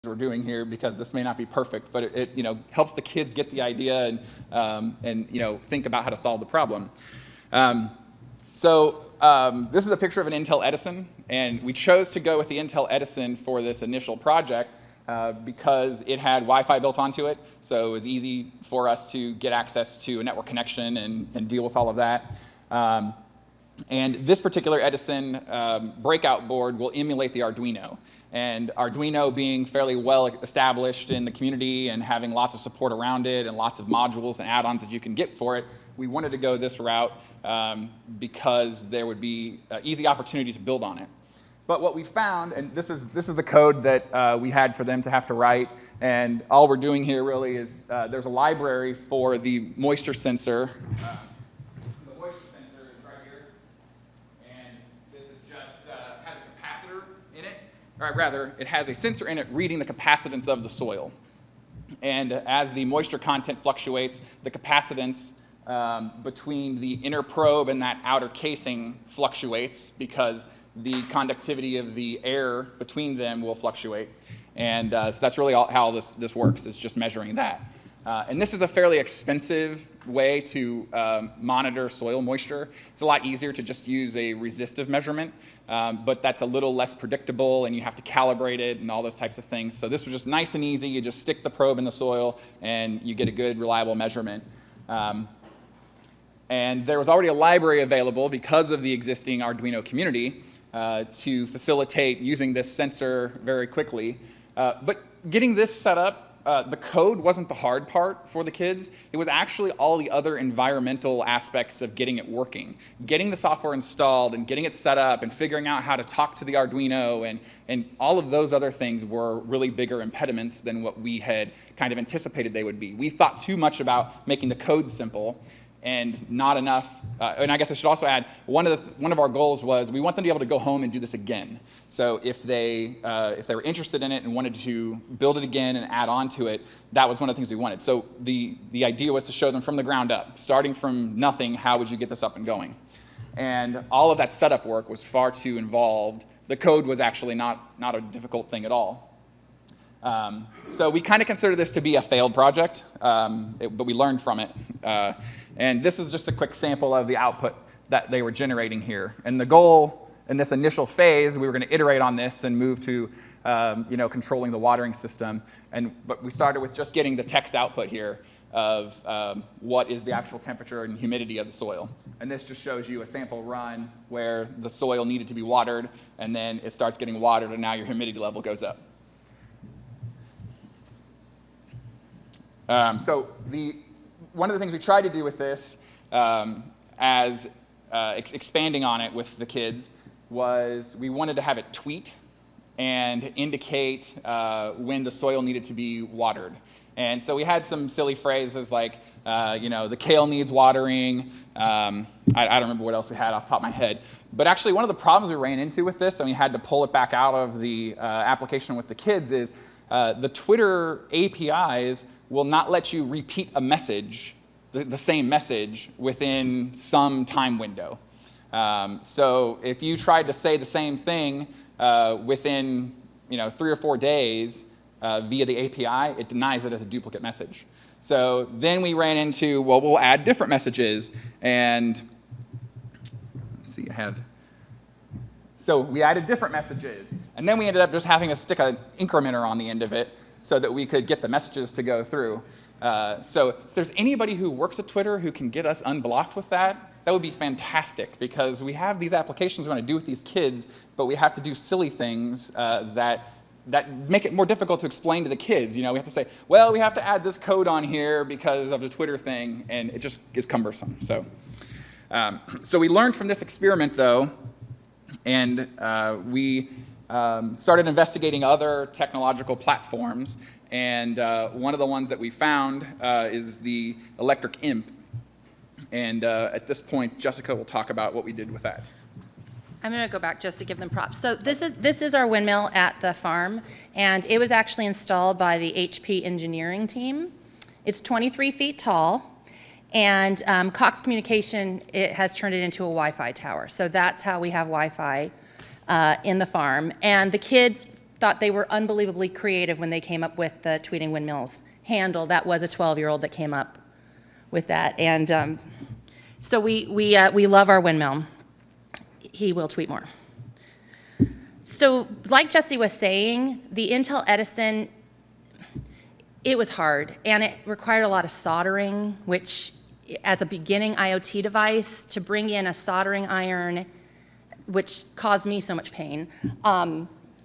we're doing here, because this may not be perfect, but it helps the kids get the idea and think about how to solve the problem. This is a picture of an Intel Edison, and we chose to go with the Intel Edison for this initial project because it had Wi-Fi built onto it, so it was easy for us to get access to a network connection and deal with all of that. And this particular Edison breakout board will emulate the Arduino. And Arduino being fairly well established in the community and having lots of support around it and lots of modules and add-ons that you can get for it, we wanted to go this route because there would be an easy opportunity to build on it. But what we found, and this is the code that we had for them to have to write, and all we're doing here really is there's a library for the moisture sensor. The moisture sensor is right here, and this is just has a capacitor in it. Or rather, it has a sensor in it reading the capacitance of the soil. And as the moisture content fluctuates, the capacitance between the inner probe and that outer casing fluctuates because the conductivity of the air between them will fluctuate. And so that's really how this works, is just measuring that. And this is a fairly expensive way to monitor soil moisture. It's a lot easier to just use a resistive measurement, but that's a little less predictable, and you have to calibrate it and all those types of things. So this was just nice and easy. You just stick the probe in the soil, and you get a good, reliable measurement. And there was already a library available because of the existing Arduino community to facilitate using this sensor very quickly. But getting this set up, the code wasn't the hard part for the kids. It was actually all the other environmental aspects of getting it working. Getting the software installed and getting it set up and figuring out how to talk to the Arduino and all of those other things were really bigger impediments than what we had kind of anticipated they would be. We thought too much about making the code simple and not enough. And I guess I should also add, one of our goals was we want them to be able to go home and do this again. So if they were interested in it and wanted to build it again and add on to it, that was one of the things we wanted. So the idea was to show them from the ground up, starting from nothing, how would you get this up and going? And all of that setup work was far too involved. The code was actually not a difficult thing at all. So we kind of consider this to be a failed project, but we learned from it. And this is just a quick sample of the output that they were generating here. And the goal in this initial phase, we were going to iterate on this and move to controlling the watering system. But we started with just getting the text output here of what is the actual temperature and humidity of the soil. And this just shows you a sample run where the soil needed to be watered, and then it starts getting watered, and now your humidity level goes up. One of the things we tried to do with this, expanding on it with the kids, was we wanted to have it tweet and indicate when the soil needed to be watered. And so we had some silly phrases like, the kale needs watering. I don't remember what else we had off the top of my head. But actually, one of the problems we ran into with this, and we had to pull it back out of the application with the kids, is the Twitter APIs will not let you repeat a message, the same message, within some time window. So if you tried to say the same thing within 3 or 4 days via the API, it denies it as a duplicate message. So then we ran into, well, we'll add different messages. And let's see, so we added different messages. And then we ended up just having to stick an incrementer on the end of it so that we could get the messages to go through. So if there's anybody who works at Twitter who can get us unblocked with that would be fantastic, because we have these applications we want to do with these kids, but we have to do silly things that make it more difficult to explain to the kids. We have to say, well, we have to add this code on here because of the Twitter thing, and it just is cumbersome. So we learned from this experiment, though, and we started investigating other technological platforms, and one of the ones that we found is the electric imp. And at this point, Jessica will talk about what we did with that. I'm going to go back just to give them props. So this is our windmill at the farm, and it was actually installed by the HP engineering team. It's 23 feet tall, and Cox Communication has turned it into a Wi-Fi tower. So that's how we have Wi-Fi in the farm. And the kids thought they were unbelievably creative when they came up with the tweeting windmills handle. That was a 12-year-old that came up with that. And so we love our windmill. He will tweet more. So like Jesse was saying, the Intel Edison, it was hard, and it required a lot of soldering, which as a beginning IoT device, to bring in a soldering iron, which caused me so much pain,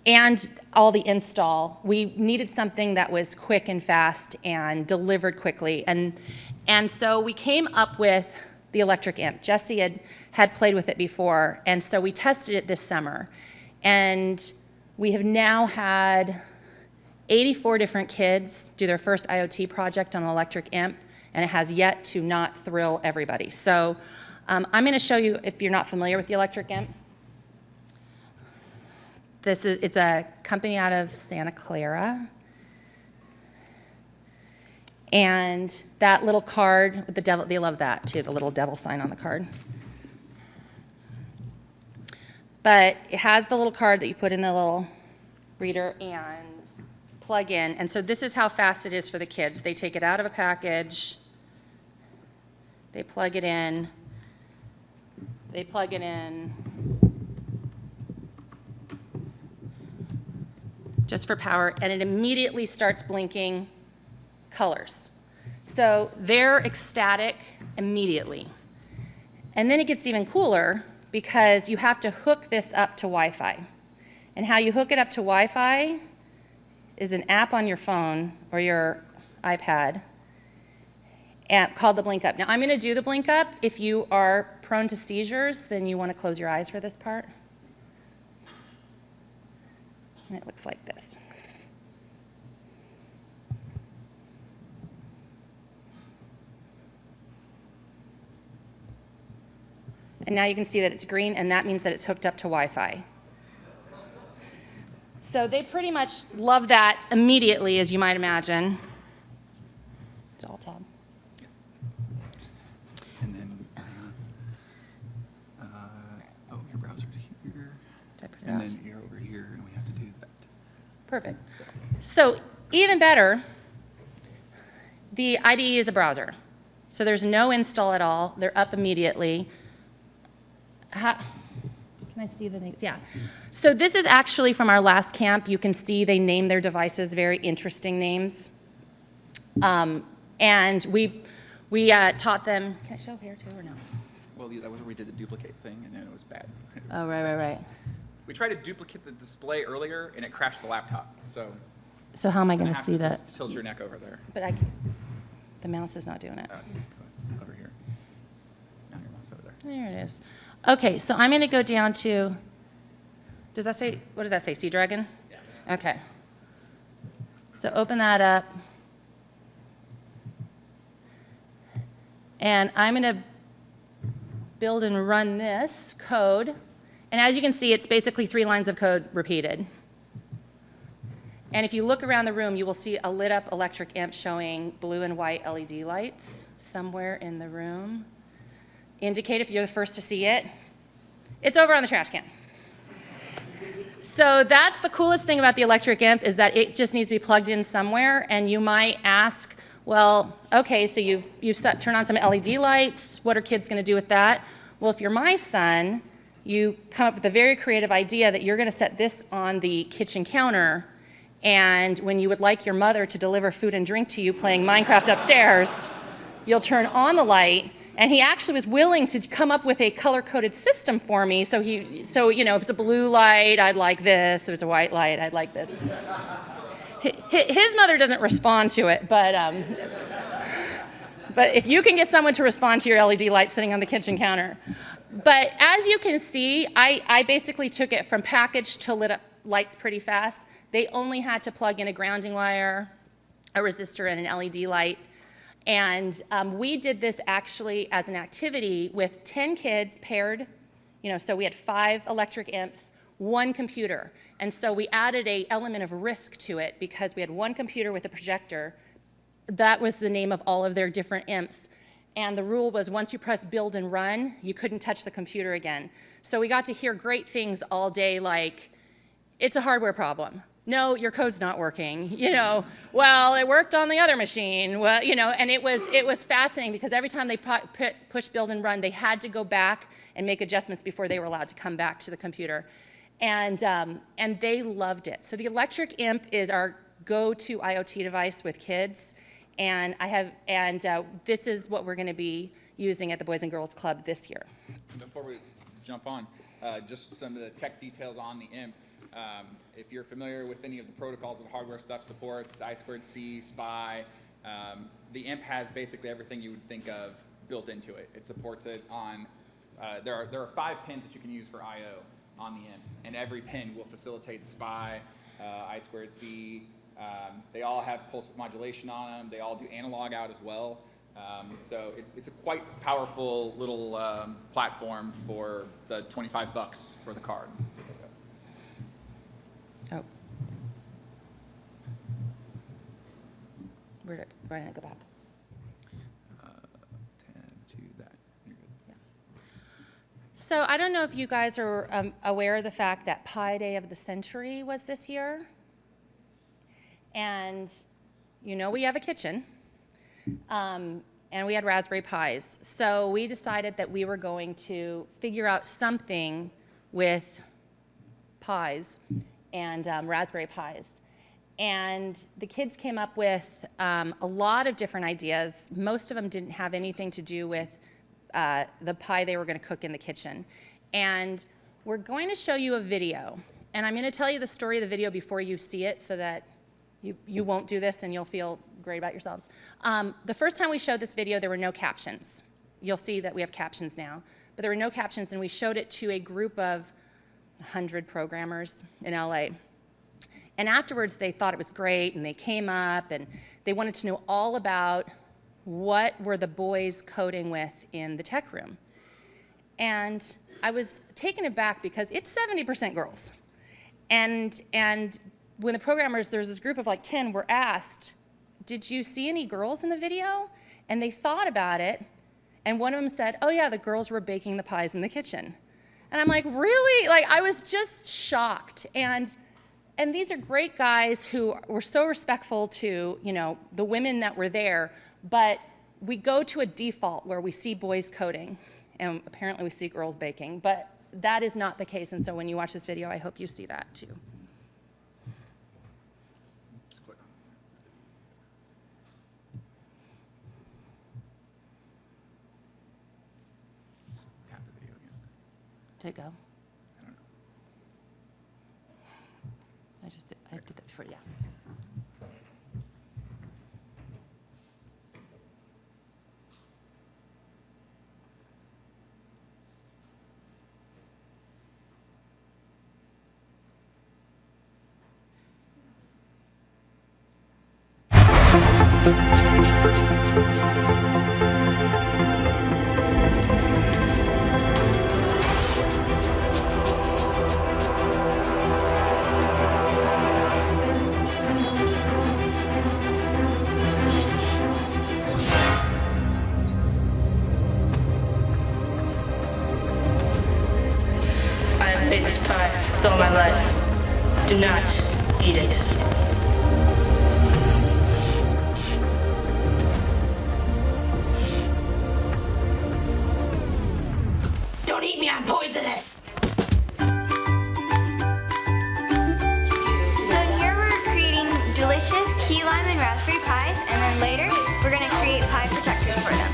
and all the install, we needed something that was quick and fast and delivered quickly. And so we came up with the electric imp. Jesse had played with it before, and so we tested it this summer. And we have now had 84 different kids do their first IoT project on an electric imp, and it has yet to not thrill everybody. So I'm going to show you, if you're not familiar with the electric imp. It's a company out of Santa Clara. And that little card with the devil, they love that too, the little devil sign on the card. But it has the little card that you put in the little reader and plug in. And so this is how fast it is for the kids. They take it out of a package, they plug it in, just for power, and it immediately starts blinking colors. So they're ecstatic immediately. And then it gets even cooler because you have to hook this up to Wi-Fi. And how you hook it up to Wi-Fi is an app on your phone or your iPad called the Blink Up. Now I'm going to do the Blink Up. If you are prone to seizures, then you want to close your eyes for this part. And it looks like this. And now you can see that it's green, and that means that it's hooked up to Wi-Fi. So they pretty much love that immediately, as you might imagine. It's all tab. And then, your browser's here. And then you're over here, and we have to do that. Perfect. So even better, the IDE is a browser. So there's no install at all. They're up immediately. Can I see the names? Yeah. So this is actually from our last camp. You can see they name their devices very interesting names. And we taught them. Can I show here too or no? Well, that was where we did the duplicate thing, and then it was bad. Oh, right. We tried to duplicate the display earlier, and it crashed the laptop. So how am I going to see that? Just tilt your neck over there. But the mouse is not doing it. Over here. Now your mouse over there. There it is. Okay, so I'm going to go down to, what does that say, Sea Dragon? Yeah. Okay. So open that up. And I'm going to build and run this code. And as you can see, it's basically 3 lines of code repeated. And if you look around the room, you will see a lit up electric imp showing blue and white LED lights somewhere in the room. Indicate if you're the first to see it. It's over on the trash can. So that's the coolest thing about the electric imp, is that it just needs to be plugged in somewhere. And you might ask, well, okay, so you've turn on some LED lights. What are kids going to do with that? Well, if you're my son, you come up with a very creative idea that you're going to set this on the kitchen counter, and when you would like your mother to deliver food and drink to you playing Minecraft upstairs, you'll turn on the light. And he actually was willing to come up with a color-coded system for me. So if it's a blue light, I'd like this. If it's a white light, I'd like this. His mother doesn't respond to it, but if you can get someone to respond to your LED light sitting on the kitchen counter. But as you can see, I basically took it from package to lit up lights pretty fast. They only had to plug in a grounding wire, a resistor, and an LED light. And we did this actually as an activity with 10 kids paired. So we had 5 electric imps, 1 computer. And so we added an element of risk to it because we had 1 computer with a projector. That was the name of all of their different imps. And the rule was once you press build and run, you couldn't touch the computer again. So we got to hear great things all day like, it's a hardware problem. no, your code's not working. Well, it worked on the other machine. Well, and it was fascinating because every time they push, build, and run, they had to go back and make adjustments before they were allowed to come back to the computer. And they loved it. So the electric imp is our go-to IoT device with kids. And this is what we're going to be using at the Boys and Girls Club this year. Before we jump on, just some of the tech details on the imp. If you're familiar with any of the protocols that hardware stuff supports, I2C, SPI, the imp has basically everything you would think of built into it. It supports it on, there are 5 pins that you can use for I/O on the imp, and every pin will facilitate SPI, I2C. They all have pulse modulation on them. They all do analog out as well. So it's a quite powerful little platform for the $25 for the card. Oh. Where did I go back? Tab to that. You're good. Yeah. So I don't know if you guys are aware of the fact that Pi Day of the Century was this year. And we have a kitchen. And we had Raspberry Pis. So we decided that we were going to figure out something with pies and Raspberry Pis. And the kids came up with a lot of different ideas. Most of them didn't have anything to do with the pie they were going to cook in the kitchen. And we're going to show you a video. And I'm going to tell you the story of the video before you see it so that you won't do this and you'll feel great about yourselves. The first time we showed this video, there were no captions. You'll see that we have captions now. But there were no captions, and we showed it to a group of 100 programmers in LA. And afterwards, they thought it was great, and they came up, and they wanted to know all about what were the boys coding with in the tech room. And I was taken aback because it's 70% girls. And when the programmers, there's this group of like 10, were asked, did you see any girls in the video? And they thought about it, and one of them said, oh yeah, the girls were baking the pies in the kitchen. And I'm like, really? Like, I was just shocked. And these are great guys who were so respectful to, the women that were there, but we go to a default where we see boys coding, and apparently we see girls baking, but that is not the case. And so when you watch this video, I hope you see that too. Did it go? I don't know. I did that before, yeah. This pie with all my life. Do not eat it. Don't eat me, I'm poisonous! So in here we're creating delicious key lime and raspberry pies, and then later we're going to create pie protectors for them.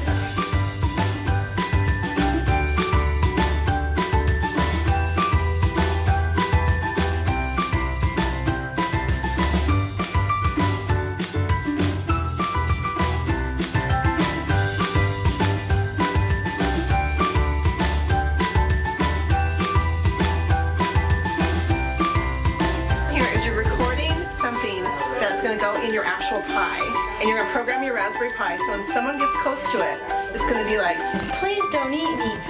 In your actual pie, and you're going to program your Raspberry Pi, so when someone gets close to it, it's going to be like, Please don't eat me.